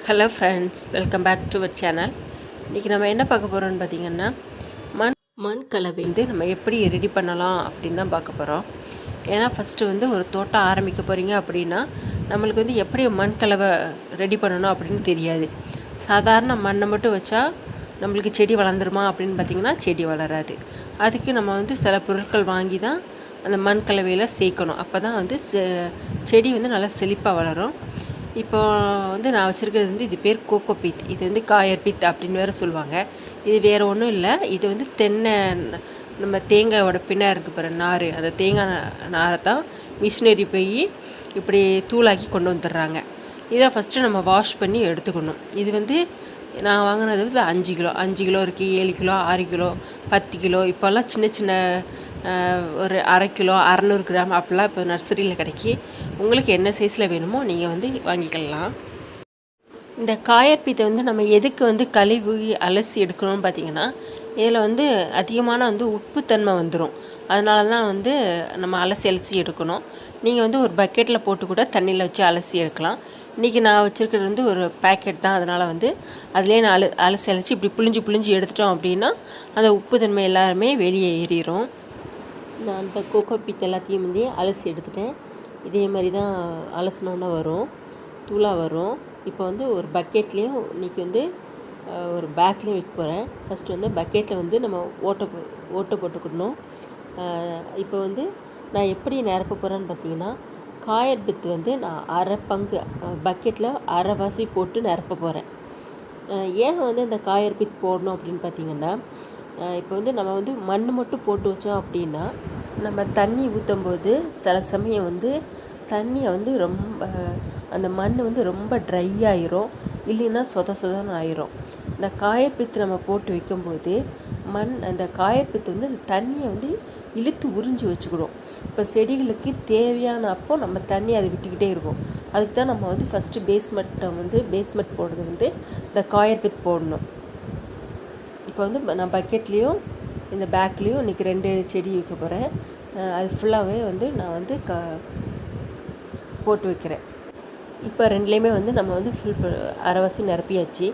Hello friends, welcome back to our channel. இன்றைக்கி நம்ம என்ன பார்க்க போகிறோம்னு பார்த்திங்கன்னா, மண் கலவை நம்ம எப்படி ரெடி பண்ணலாம் அப்படின்னு தான் பார்க்க போகிறோம். ஏன்னா ஃபஸ்ட்டு ஒரு தோட்டம் ஆரம்பிக்க போகிறீங்க அப்படின்னா நம்மளுக்கு எப்படி மண் கலவை ரெடி பண்ணணும் அப்படின்னு தெரியாது. சாதாரண மண்ணை மட்டும் வச்சா நம்மளுக்கு செடி வளர்ந்துருமா அப்படின்னு பார்த்திங்கன்னா செடி வளராது. அதுக்கு நம்ம சில பொருட்கள் வாங்கி தான் அந்த மண் கலவையில் சேர்க்கணும். அப்போ தான் செடி நல்லா செழிப்பாக வளரும். இப்போ நான் வச்சுருக்கிறது இது பேர் கோகோ பீத். இது காயர் பீத் அப்படின்னு வேறு சொல்லுவாங்க. இது வேறு ஒன்றும் இல்லை. இது தென்னை, நம்ம தேங்காயோட பின்னாக இருக்குது பாரு நார், அந்த தேங்காய் நாரை தான் மிஷினரி போய் இப்படி தூளாக்கி கொண்டு வந்துடுறாங்க. இதை ஃபஸ்ட்டு நம்ம வாஷ் பண்ணி எடுத்துக்கணும். இது நான் வாங்கினது 5 கிலோ 5 கிலோ இருக்குது, 7 கிலோ, 6 கிலோ, 10 கிலோ. இப்போல்லாம் சின்ன சின்ன ஒரு 1/2 கிலோ 600 கிராம் அப்படிலாம் இப்போ நர்சரியில் கிடைக்கி. உங்களுக்கு என்ன சைஸில் வேணுமோ நீங்கள் வாங்கிக்கலாம். இந்த காயர் பீத்தை நம்ம எதுக்கு கழுவி அலசி எடுக்கணும்னு பார்த்தீங்கன்னா, இதில் அதிகமான உப்புத்தன்மை வந்துடும். அதனால தான் நம்ம அலசி எடுக்கணும். நீங்கள் ஒரு பக்கெட்டில் போட்டு கூட தண்ணியில் வச்சு அலசி எடுக்கலாம். இன்றைக்கி நான் வச்சுருக்கிறது ஒரு பேக்கெட் தான். அதனால் அதிலே நான் அலசி இப்படி புழிஞ்சு எடுத்துட்டோம் அப்படின்னா அந்த உப்புத்தன்மை எல்லாருமே வெளியே ஏறிடும். நான் அந்த கோகோ பீத் எல்லாத்தையும் அலசி எடுத்துட்டேன். இதே மாதிரி தான் அலசினோன்னா வரும், தூளாக வரும். இப்போ ஒரு பக்கெட்லேயும் இன்றைக்கி ஒரு பேக்லேயும் வைக்க போகிறேன். ஃபஸ்ட்டு பக்கெட்டில் நம்ம ஓட்டை போட்டுக்கணும். இப்போ நான் எப்படி நிரப்ப போகிறேன்னு பார்த்தீங்கன்னா, காயர் பீத் நான் அரை பங்கு பக்கெட்டில் அரைவாசி போட்டு நிரப்ப போகிறேன். ஏன் இந்த காயர் பீத் போடணும் அப்படின்னு பார்த்தீங்கன்னா, இப்போ நம்ம மண் மட்டும் போட்டு வச்சோம் அப்படின்னா நம்ம தண்ணி ஊற்றும்போது சில சமயம் தண்ணியை ரொம்ப அந்த மண் ரொம்ப ட்ரை ஆயிரும், இல்லைன்னா சொதன்னு ஆயிரும். இந்த காயர் பீத்து நம்ம போட்டு வைக்கும்போது அந்த காயர் பீத்து அந்த தண்ணியை இழுத்து உறிஞ்சி வச்சுக்கிடும். இப்போ செடிகளுக்கு தேவையான அப்போ நம்ம தண்ணி அதை விட்டுக்கிட்டே இருக்கும். அதுக்கு தான் நம்ம ஃபஸ்ட்டு பேஸ்மெண்ட் போடுறது இந்த காயர் பீத் போடணும். இப்போ நான் பக்கெட்லேயும் இந்த பேக்லேயும் இன்றைக்கி 2 செடி வைக்க போகிறேன். அது ஃபுல்லாகவே நான் போட்டு வைக்கிறேன். இப்போ ரெண்டுலேயுமே நம்ம ஃபுல் அரைவாசி நிரப்பியாச்சு.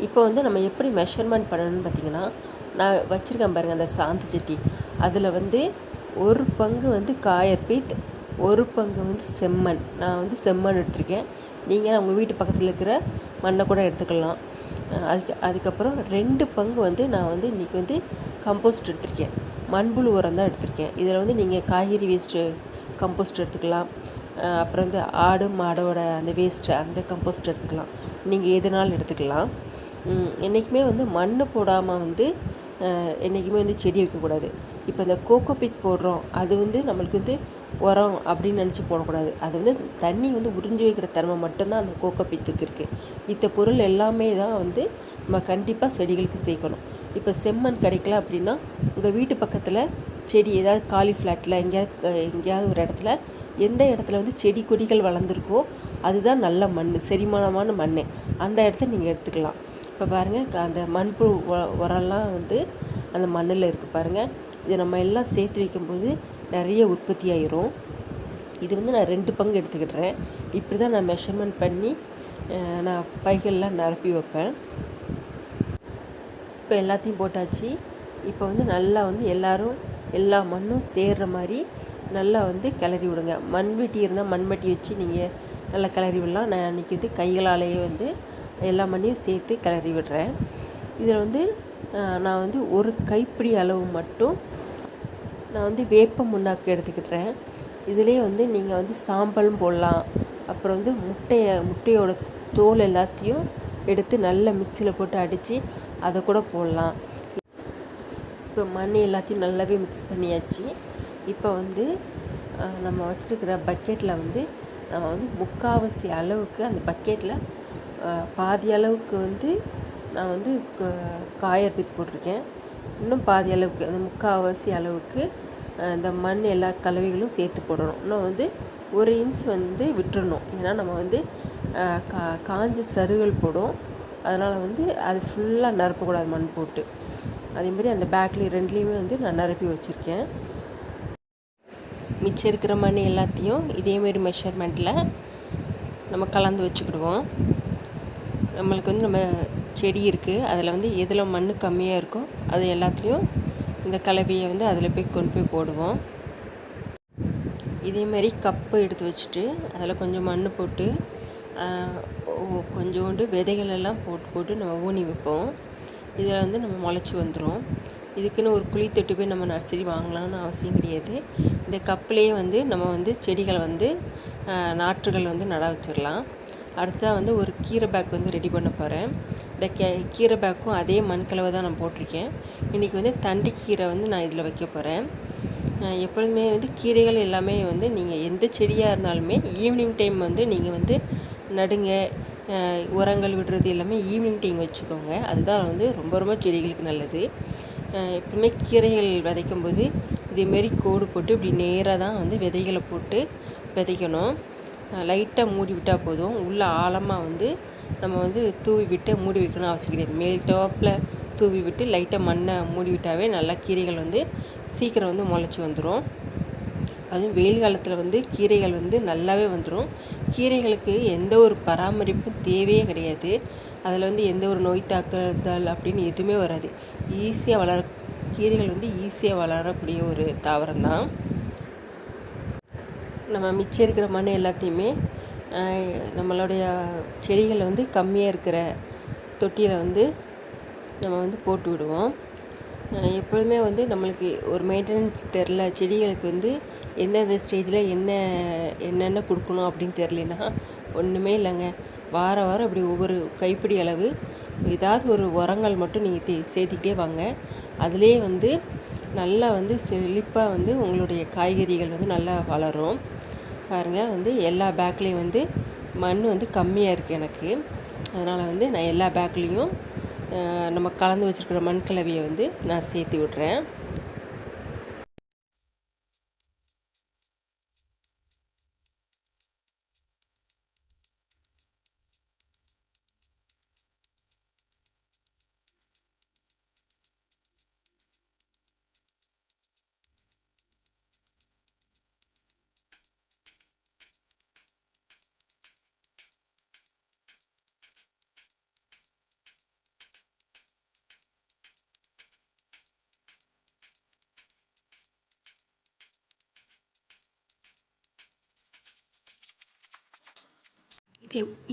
இப்போ நம்ம எப்படி மெஷர்மெண்ட் பண்ணணும்னு பார்த்திங்கன்னா, நான் வச்சுருக்கேன் பாருங்கள் அந்த சாந்து சட்டி. அதில் 1 பங்கு காயர் பீத், 1 பங்கு செம்மண். நான் செம்மண் எடுத்திருக்கேன். நீங்கள் உங்கள் வீட்டு பக்கத்தில் இருக்கிற மண்ணை கூட எடுத்துக்கலாம். அதுக்கப்புறம் 2 பங்கு நான் இன்றைக்கி கம்போஸ்ட் எடுத்திருக்கேன். மண்புழு உரம் தான் எடுத்திருக்கேன். இதில் நீங்கள் காய்கறி வேஸ்ட்டு கம்போஸ்ட் எடுத்துக்கலாம். அப்புறம் ஆடு மாடோட அந்த வேஸ்ட்டு அந்த கம்போஸ்ட் எடுத்துக்கலாம். நீங்கள் எதுனாலும் எடுத்துக்கலாம். என்றைக்குமே மண் போடாமல் என்றைக்குமே செடி வைக்கக்கூடாது. இப்போ இந்த கோகோ பீத் போடுறோம், அது நம்மளுக்கு உரம் அப்படின்னு நினச்சி போடக்கூடாது. அது தண்ணி உறிஞ்சி வைக்கிற தன்மை மட்டும்தான் அந்த கோகோ பீத்துக்கு இருக்குது. இந்த பொருள் எல்லாமே தான் நம்ம கண்டிப்பாக செடிகளுக்கு சேர்க்கணும். இப்போ செம்மண் கிடைக்கல அப்படின்னா உங்கள் வீட்டு பக்கத்தில் செடி ஏதாவது காலி ஃப்ளாட்டில் எங்கேயாவது ஒரு இடத்துல, எந்த இடத்துல செடி கொடிகள் வளர்ந்துருக்கோ அதுதான் நல்ல மண், செரிமானமான மண். அந்த இடத்த நீங்கள் எடுத்துக்கலாம். இப்போ பாருங்கள், அந்த மண்புழு உரம்லாம் அந்த மண்ணில் இருக்குது பாருங்கள். இதை நம்ம எல்லாம் சேர்த்து வைக்கும்போது நிறைய உற்பத்தி ஆயிரும். இது நான் 2 பங்கு எடுத்துக்கிட்டுறேன். இப்படி தான் நான் மெஷர்மெண்ட் பண்ணி நான் பைகள்லாம் நிரப்பி வைப்பேன். இப்போ எல்லாத்தையும் போட்டாச்சு. இப்போ நல்லா எல்லோரும் எல்லா மண்ணும் சேர்கிற மாதிரி நல்லா கிளறி விடுங்க. மண்வெட்டி இருந்தால் மண்வெட்டி வச்சு நீங்கள் நல்லா கிளறி விடலாம். நான் அன்றைக்கி கைகளாலேயே எல்லா மண்ணையும் சேர்த்து கிளறி விடுறேன். இதில் நான் ஒரு கைப்பிடி அளவு மட்டும் நான் வேப்ப முன்னாக்கு எடுத்துக்கிட்டுறேன். இதிலே நீங்கள் சாம்பலும் போடலாம். அப்புறம் முட்டையோட தோல் எல்லாத்தையும் எடுத்து நல்லா மிக்சியில் போட்டு அடித்து அதை கூட போடலாம். இப்போ மண் எல்லாத்தையும் நல்லாவே மிக்ஸ் பண்ணியாச்சு. இப்போ நம்ம வச்சுருக்கிற பக்கெட்டில் நம்ம முக்கால்வாசி அளவுக்கு அந்த பக்கெட்டில் பாதி அளவுக்கு நான் காயர் பீத் போட்டிருக்கேன். இன்னும் பாதி அளவுக்கு அந்த முக்கால்வாசி அளவுக்கு இந்த மண் எல்லா கலவைகளும் சேர்த்து போடணும். இன்னும் 1 இன்ச் விட்டுறணும். ஏன்னா நம்ம காஞ்ச சருகல் போடும். அதனால் அது ஃபுல்லாக நிரப்பக்கூடாது மண் போட்டு. அதேமாதிரி அந்த பேக்லேயும் 2லேயுமே நான் நிரப்பி வச்சுருக்கேன். மிச்சம் இருக்கிற மண் எல்லாத்தையும் இதேமாரி மெஷர்மெண்ட்டில் நம்ம கலந்து வச்சுக்கிடுவோம். நம்மளுக்கு வந்து நம்ம செடி இருக்குது, அதில் வந்து எதில் மண் கம்மியாக இருக்கோ அது எல்லாத்துலேயும் இந்த கலவையை வந்து அதில் போய் கொண்டு போய் போடுவோம். இதேமாரி கப்பு எடுத்து வச்சுட்டு அதில் கொஞ்சம் மண் போட்டு கொஞ்சோண்டு விதைகள் எல்லாம் போட்டு போட்டு நம்ம ஊனி வைப்போம். இதில் வந்து நம்ம முளைச்சி வந்துடும். இதுக்குன்னு ஒரு குழி தொட்டி போய் நம்ம நர்சரி வாங்கலாம்னு அவசியம் கிடையாது. இந்த கப்புலேயே வந்து நம்ம வந்து செடிகளை வந்து நாற்றுகள் வந்து நட வச்சிடலாம். அடுத்தா வந்து ஒரு கீரை பேக் வந்து ரெடி பண்ண போகிறேன். இந்த கீரை பேக்கும் அதே மண்கலவை தான் நான் போட்டிருக்கேன். இன்றைக்கி வந்து தண்டி கீரை வந்து நான் இதில் வைக்க போகிறேன். எப்பொழுதுமே வந்து கீரைகள் எல்லாமே வந்து நீங்கள் எந்த செடியாக இருந்தாலுமே ஈவினிங் டைம் வந்து நீங்கள் வந்து நடுங்க. உரங்கள் விடுறது எல்லாமே ஈவினிங் டைம் வச்சுக்கோங்க. அதுதான் வந்து ரொம்ப ரொம்ப செடிகளுக்கு நல்லது. எப்பவுமே கீரைகள் விதைக்கும்போது இதேமாரி கோடு போட்டு இப்படி நேராக தான் வந்து விதைகளை போட்டு விதைக்கணும். லைட்டாக மூடி விட்டால் போதும். உள்ள ஆழமாக வந்து நம்ம வந்து தூவி விட்டு மூடி வைக்கணும் அவசியம் கிடையாது. மேல் டாப்பில் தூவி விட்டு லைட்டாக மண்ணை மூடி விட்டாவே நல்லா கீரைகள் வந்து சீக்கிரம் வந்து முளைச்சி வந்துடும். அதுவும் வெயில் காலத்தில் வந்து கீரைகள் வந்து நல்லாவே வந்துடும். கீரைகளுக்கு எந்த ஒரு பராமரிப்பும் தேவையே கிடையாது. அதில் வந்து எந்த ஒரு நோய் தாக்குதல் அப்படின்னு எதுவுமே வராது. ஈஸியாக கீரைகள் வந்து ஈஸியாக வளரக்கூடிய ஒரு தாவரம் தான். நம்ம மிச்சம் இருக்கிற மண் எல்லாத்தையுமே நம்மளுடைய செடிகளை வந்து கம்மியாக இருக்கிற தொட்டியில் வந்து நம்ம வந்து போட்டு விடுவோம். எப்பொழுதுமே வந்து நம்மளுக்கு ஒரு மெயின்டெனன்ஸ் தெரில, செடிகளுக்கு வந்து எந்தெந்த ஸ்டேஜில் என்னென்ன கொடுக்கணும் அப்படின்னு தெரிலனா ஒன்றுமே இல்லைங்க. வாரம் இப்படி ஒவ்வொரு கைப்பிடி அளவு ஏதாவது ஒரு உரங்கள் மட்டும் நீங்கள் சேர்த்துக்கிட்டே வாங்க. அதிலே வந்து நல்லா வந்து செழிப்பாக வந்து உங்களுடைய காய்கறிகள் வந்து நல்லா வளரும். பாருங்கள், வந்து எல்லா பேக்லேயும் வந்து மண் வந்து கம்மியாக இருக்குது எனக்கு. அதனால் வந்து நான் எல்லா பேக்லேயும் நம்ம கலந்து வச்சுருக்கிற மண் கலவையை வந்து நான் சேர்த்து விட்றேன்.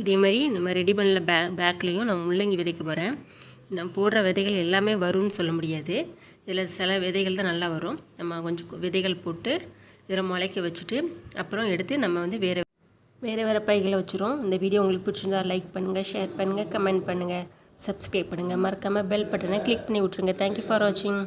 இதே மாதிரி நம்ம ரெடி பண்ணல பேக்லேயும் நான் முள்ளங்கி விதைக்க போகிறேன். நான் போடுற விதைகள் எல்லாமே வரும்னு சொல்ல முடியாது. இதில் சில விதைகள் தான் நல்லா வரும். நம்ம கொஞ்சம் விதைகள் போட்டு இதில் முளைக்க வச்சுட்டு அப்புறம் எடுத்து நம்ம வந்து வேறு பைகளை வச்சுருவோம். இந்த வீடியோ உங்களுக்கு பிடிச்சிருந்தா லைக் பண்ணுங்கள், ஷேர் பண்ணுங்கள், கமெண்ட் பண்ணுங்கள், சப்ஸ்கிரைப் பண்ணுங்கள். மறக்காமல் பெல் பட்டனை கிளிக் பண்ணி விட்ருங்க. தேங்க்யூ ஃபார் வாட்சிங்.